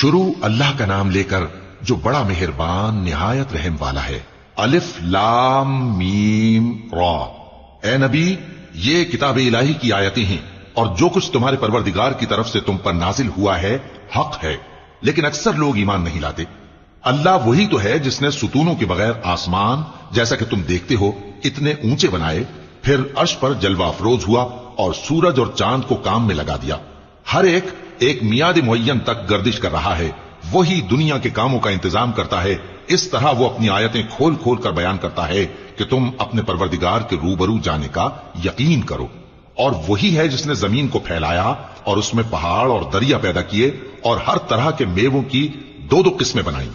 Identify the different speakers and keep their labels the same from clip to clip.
Speaker 1: शुरू अल्लाह का नाम लेकर जो बड़ा मेहरबान निहायत रहम वाला है। अलिफ लाम मीम रा। ए नबी, ये किताब इलाही की आयतें हैं और जो कुछ तुम्हारे परवरदिगार की तरफ से तुम पर नाजिल हुआ है हक है, लेकिन अक्सर लोग ईमान नहीं लाते। अल्लाह वही तो है जिसने सुतूनों के बगैर आसमान, जैसा कि तुम देखते हो, इतने ऊंचे बनाए, फिर अर्श पर जलवा अफरोज हुआ और सूरज और चांद को काम में लगा दिया। हर एक मियाद मुअय्यन तक गर्दिश कर रहा है। वही दुनिया के कामों का इंतजाम करता है। इस तरह वो अपनी आयतें खोल खोल कर बयान करता है कि तुम अपने परवरदिगार के रूबरू जाने का यकीन करो। और वही है जिसने जमीन को फैलाया और उसमें पहाड़ और दरिया पैदा किए और हर तरह के मेवों की दो दो किस्में बनाई।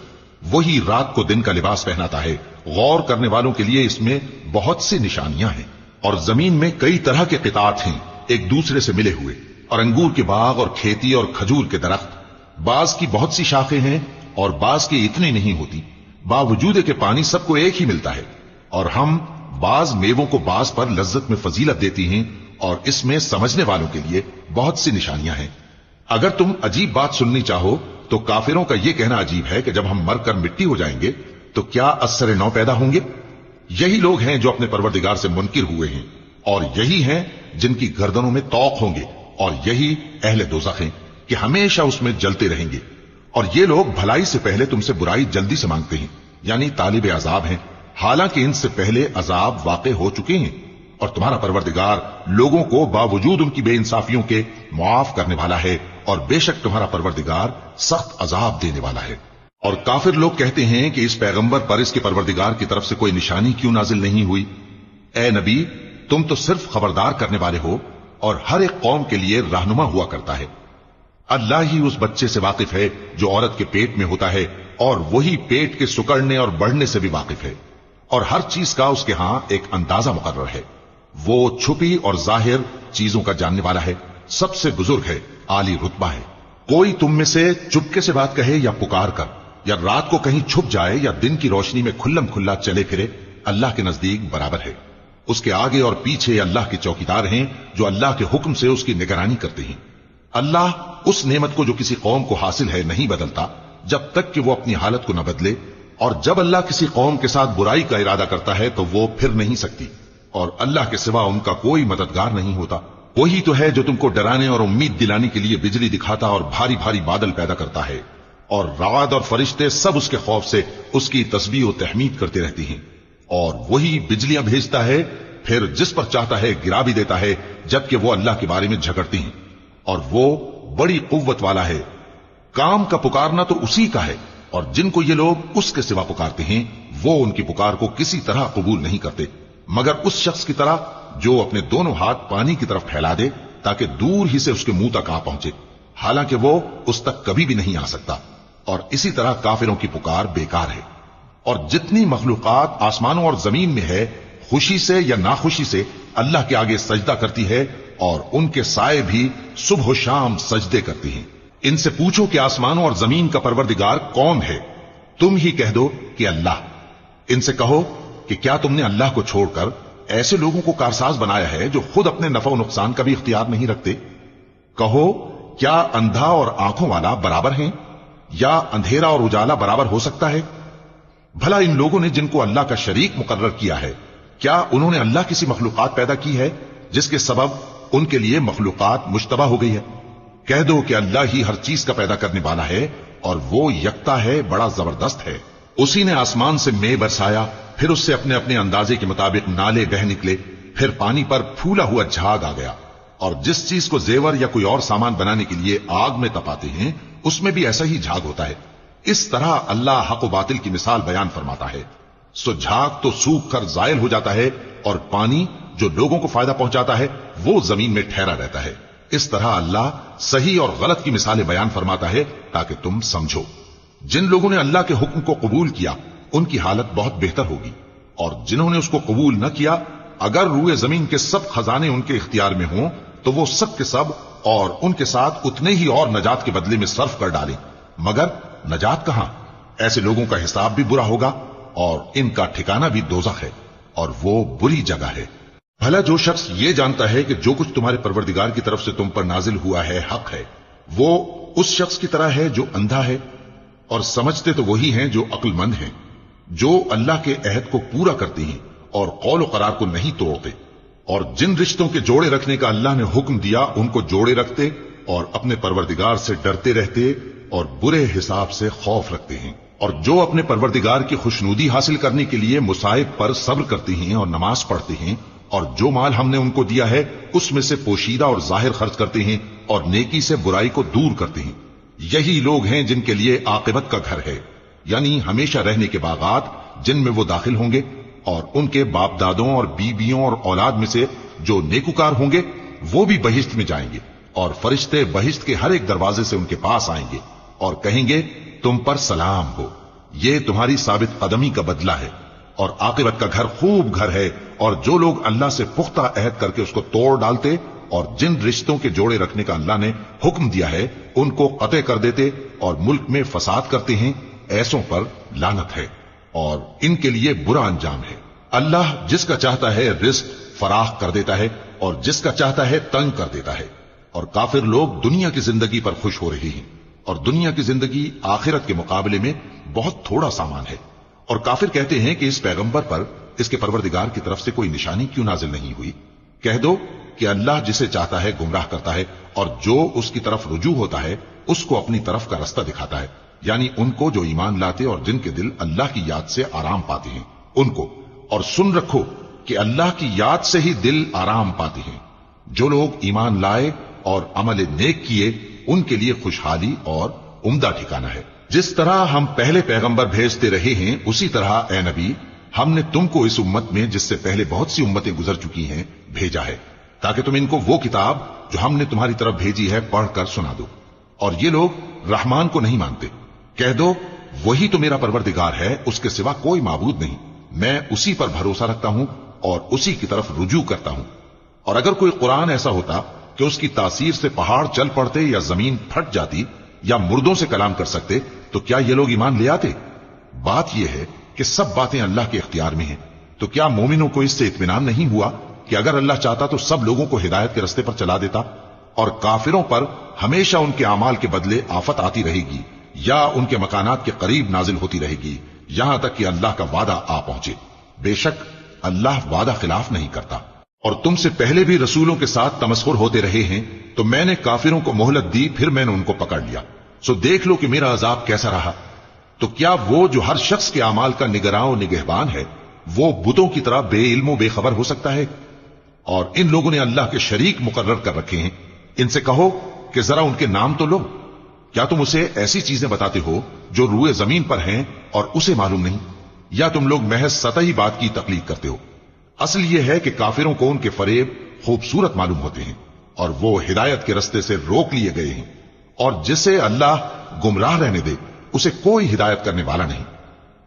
Speaker 1: वही रात को दिन का लिबास पहनाता है। गौर करने वालों के लिए इसमें बहुत सी निशानियां हैं। और जमीन में कई तरह के कितात हैं एक दूसरे से मिले हुए, और अंगूर के बाग और खेती और खजूर के दरख्त। बाज की बहुत सी शाखें हैं और बाज की इतनी नहीं होती। बावजूद के पानी सबको एक ही मिलता है। और हम बाज मेवों को बाज पर लज्जत में फजीलत देती हैं और इसमें समझने वालों के लिए बहुत सी निशानियां हैं। अगर तुम अजीब बात सुननी चाहो तो काफिरों का यह कहना अजीब है कि जब हम मरकर मिट्टी हो जाएंगे तो क्या अस्सर नौ पैदा होंगे। यही लोग हैं जो अपने परवरदिगार से मुनकिर हुए हैं और यही हैं जिनकी गर्दनों में तौक होंगे, और यही अहले दोज़ख हैं कि हमेशा उसमें जलते रहेंगे। और ये लोग भलाई से पहले तुमसे बुराई जल्दी से मांगते हैं, यानी तालिब अजाब हैं, हालांकि इनसे पहले अजाब वाक़े हो चुके हैं। और तुम्हारा परवरदिगार लोगों को बावजूद उनकी बेइंसाफियों के मुआफ करने वाला है, और बेशक तुम्हारा परवरदिगार सख्त अजाब देने वाला है। और काफिर लोग कहते हैं कि इस पैगंबर पर इसके परवरदिगार की तरफ से कोई निशानी क्यों नाजिल नहीं हुई। ए नबी, तुम तो सिर्फ खबरदार करने वाले हो और हर एक कौम के लिए रहनुमा हुआ करता है। अल्लाह ही उस बच्चे से वाकिफ है जो औरत के पेट में होता है, और वही पेट के सुकड़ने और बढ़ने से भी वाकिफ है, और हर चीज का उसके यहां एक अंदाजा मुकर्रर है। वो छुपी और जाहिर चीजों का जानने वाला है, सबसे बुजुर्ग है, आली रुतबा है। कोई तुम में से चुपके से बात कहे या पुकार कर, या रात को कहीं छुप जाए या दिन की रोशनी में खुल्लम खुल्ला चले फिरे, अल्लाह के नजदीक बराबर है। उसके आगे और पीछे अल्लाह के चौकीदार हैं जो अल्लाह के हुक्म से उसकी निगरानी करते हैं। अल्लाह उस नेमत को जो किसी कौम को हासिल है नहीं बदलता जब तक कि वो अपनी हालत को न बदले, और जब अल्लाह किसी कौम के साथ बुराई का इरादा करता है तो वो फिर नहीं सकती, और अल्लाह के सिवा उनका कोई मददगार नहीं होता। वही तो है जो तुमको डराने और उम्मीद दिलाने के लिए बिजली दिखाता और भारी भारी बादल पैदा करता है, और राद और फरिश्ते सब उसके खौफ से उसकी तस्बीह और तहमीद करते रहती हैं। और वही बिजलियां भेजता है, फिर जिस पर चाहता है गिरा भी देता है, जबकि वो अल्लाह के बारे में झगड़ती हैं। और वो बड़ी कुव्वत वाला है। काम का पुकारना तो उसी का है, और जिनको ये लोग उसके सिवा पुकारते हैं वो उनकी पुकार को किसी तरह कबूल नहीं करते, मगर उस शख्स की तरह जो अपने दोनों हाथ पानी की तरफ फैला दे ताकि दूर ही से उसके मुंह तक आ पहुंचे, हालांकि वो उस तक कभी भी नहीं आ सकता। और इसी तरह काफिरों की पुकार बेकार है। और जितनी मखलूकात आसमानों और जमीन में है, खुशी से या नाखुशी से अल्लाह के आगे सजदा करती है, और उनके साए भी सुबह शाम सजदे करती हैं। इनसे पूछो कि आसमानों और जमीन का परवरदिगार कौन है, तुम ही कह दो कि अल्लाह। इनसे कहो कि क्या तुमने अल्लाह को छोड़कर ऐसे लोगों को कारसाज बनाया है जो खुद अपने नफा और नुकसान का भी इख्तियार नहीं रखते। कहो, क्या अंधा और आंखों वाला बराबर हैं, या अंधेरा और उजाला बराबर हो सकता है। भला इन लोगों ने जिनको अल्लाह का शरीक मुकर्रर किया है, क्या उन्होंने अल्लाह किसी मखलूकात पैदा की है जिसके सबब उनके लिए मखलूकात मुश्तबा हो गई है। कह दो कि अल्लाह ही हर चीज का पैदा करने वाला है, और वो यकता है, बड़ा जबरदस्त है। उसी ने आसमान से मेघ बरसाया, फिर उससे अपने अपने अंदाजे के मुताबिक नाले बह निकले, फिर पानी पर फूला हुआ झाग आ गया। और जिस चीज को जेवर या कोई और सामान बनाने के लिए आग में तपाते हैं उसमें भी ऐसा ही झाग होता है। इस तरह अल्लाह हक व बातिल की मिसाल बयान फरमाता है। सो झाग तो सूख कर जायल हो जाता है, और पानी जो लोगों को फायदा पहुंचाता है वो जमीन में ठहरा रहता है। इस तरह अल्लाह सही और गलत की मिसालें बयान फरमाता है ताकि तुम समझो। जिन लोगों ने अल्लाह के हुक्म को कबूल किया उनकी हालत बहुत बेहतर होगी, और जिन्होंने उसको कबूल न किया, अगर रूए जमीन के सब खजाने उनके इख्तियार में हों तो वो सब के सब और उनके साथ उतने ही और नजात के बदले में सर्फ कर डालें, मगर नजात कहां। ऐसे लोगों का हिसाब भी बुरा होगा और इनका ठिकाना भी दोज़ख है, और वो बुरी जगह है। भला जो शख्स ये जानता है कि जो कुछ तुम्हारे परवरदिगार की तरफ से तुम पर नाजिल हुआ है हक है, वो उस शख्स की तरह है जो अंधा है, और समझते तो वही हैं जो अक्लमंद हैं, जो अल्लाह के अहद को पूरा करते हैं और कौल करार को नहीं तोड़ते, और जिन रिश्तों के जोड़े रखने का अल्लाह ने हुक्म दिया उनको जोड़े रखते और अपने परवरदिगार से डरते रहते और बुरे हिसाब से खौफ रखते हैं, और जो अपने परवरदिगार की खुशनूदी हासिल करने के लिए मुसाइब पर सब्र करते हैं और नमाज पढ़ते हैं, और जो माल हमने उनको दिया है उसमें से पोशीदा और जाहिर खर्च करते हैं और नेकी से बुराई को दूर करते हैं। यही लोग हैं जिनके लिए आकिबत का घर है, यानी हमेशा रहने के बागात जिनमें वो दाखिल होंगे, और उनके बाप दादों और बीबियों और औलाद में से जो नेकुकार होंगे वो भी बहिश्त में जाएंगे, और फरिश्ते बहिश्त के हर एक दरवाजे से उनके पास आएंगे और कहेंगे तुम पर सलाम हो, ये तुम्हारी साबित कदमी का बदला है, और आकिबत का घर खूब घर है। और जो लोग अल्लाह से पुख्ता अहद करके उसको तोड़ डालते और जिन रिश्तों के जोड़े रखने का अल्लाह ने हुक्म दिया है उनको कतई कर देते और मुल्क में फसाद करते हैं, ऐसों पर लानत है और इनके लिए बुरा अंजाम है। अल्लाह जिसका चाहता है रिस्क फराख कर देता है और जिसका चाहता है तंग कर देता है। और काफिर लोग दुनिया की जिंदगी पर खुश हो रहे हैं, और दुनिया की जिंदगी आखिरत के मुकाबले में बहुत थोड़ा सामान है। और काफिर कहते हैं कि इस पैगंबर पर इसके परवरदिगार की तरफ से कोई निशानी क्यों नाजिल नहीं हुई। कह दो कि अल्लाह जिसे चाहता है गुमराह करता है, और जो उसकी तरफ रुजू होता है उसको अपनी तरफ का रास्ता दिखाता है, यानी उनको जो ईमान लाते और जिनके दिल अल्लाह की याद से आराम पाते हैं उनको। और सुन रखो कि अल्लाह की याद से ही दिल आराम पाते हैं। जो लोग ईमान लाए और अमल नेक किए उनके लिए खुशहाली और उम्दा ठिकाना है। जिस तरह हम पहले पैगंबर भेजते रहे हैं उसी तरह ए नबी हमने तुमको इस उम्मत में जिससे पहले बहुत सी उम्मतें गुजर चुकी हैं भेजा है, ताकि तुम इनको वो किताब जो हमने तुम्हारी तरफ भेजी है पढ़कर सुना दो। और ये लोग रहमान को नहीं मानते। कह दो वही तो मेरा परवरदिगार है, उसके सिवा कोई माबूद नहीं, मैं उसी पर भरोसा रखता हूं और उसी की तरफ रुजू करता हूं। और अगर कोई कुरान ऐसा होता कि उसकी तासीर से पहाड़ चल पड़ते या जमीन फट जाती या मुर्दों से कलाम कर सकते तो क्या ये लोग ईमान ले आते। बात यह है कि सब बातें अल्लाह के इख्तियार में हैं। तो क्या मोमिनों को इससे इत्मीनान नहीं हुआ कि अगर अल्लाह चाहता तो सब लोगों को हिदायत के रास्ते पर चला देता। और काफिरों पर हमेशा उनके अमाल के बदले आफत आती रहेगी या उनके मकानात के करीब नाजिल होती रहेगी, यहां तक कि अल्लाह का वादा आ पहुंचे। बेशक अल्लाह वादा खिलाफ नहीं करता। और तुमसे पहले भी रसूलों के साथ तमस्खुर होते रहे हैं, तो मैंने काफिरों को मोहलत दी, फिर मैंने उनको पकड़ लिया। सो देख लो कि मेरा अजाब कैसा रहा। तो क्या वो जो हर शख्स के अमाल का निगरां और निगहबान है वो बुतों की तरह बेइल्म बेखबर हो सकता है। और इन लोगों ने अल्लाह के शरीक मुकर्रर कर रखे हैं। इनसे कहो कि जरा उनके नाम तो लो। क्या तुम उसे ऐसी चीजें बताते हो जो रूए जमीन पर हैं और उसे मालूम नहीं, या तुम लोग महज सतही बात की तकलीद करते हो। असल यह है कि काफिरों को उनके फरेब खूबसूरत मालूम होते हैं और वो हिदायत के रास्ते से रोक लिए गए हैं। और जिसे अल्लाह गुमराह रहने दे उसे कोई हिदायत करने वाला नहीं।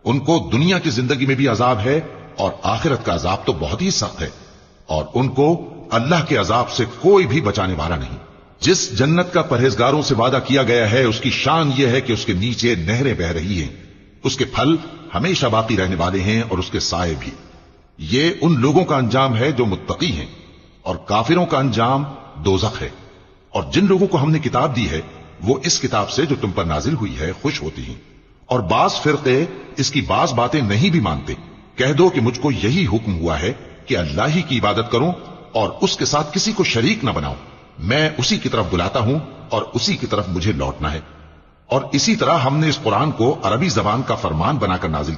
Speaker 1: उनको दुनिया की जिंदगी में भी अजाब है और आखिरत का अजाब तो बहुत ही सख्त है, और उनको अल्लाह के अजाब से कोई भी बचाने वाला नहीं। जिस जन्नत का परहेजगारों से वादा किया गया है उसकी शान यह है कि उसके नीचे नहरें बह रही हैं, उसके फल हमेशा बाकी रहने वाले हैं और उसके साए भी। ये उन लोगों का अंजाम है जो मुत्तकी हैं, और काफिरों का अंजाम दोज़ख है। और जिन लोगों को हमने किताब दी है वो इस किताब से जो तुम पर नाजिल हुई है खुश होती हैं, और बाज फिरके इसकी बाज बातें नहीं भी मानते। कह दो कि मुझको यही हुक्म हुआ है कि अल्लाह ही की इबादत करो और उसके साथ किसी को शरीक न बनाओ। मैं उसी की तरफ बुलाता हूं और उसी की तरफ मुझे लौटना है। और इसी तरह हमने इस कुरान को अरबी जबान का फरमान बनाकर नाजिल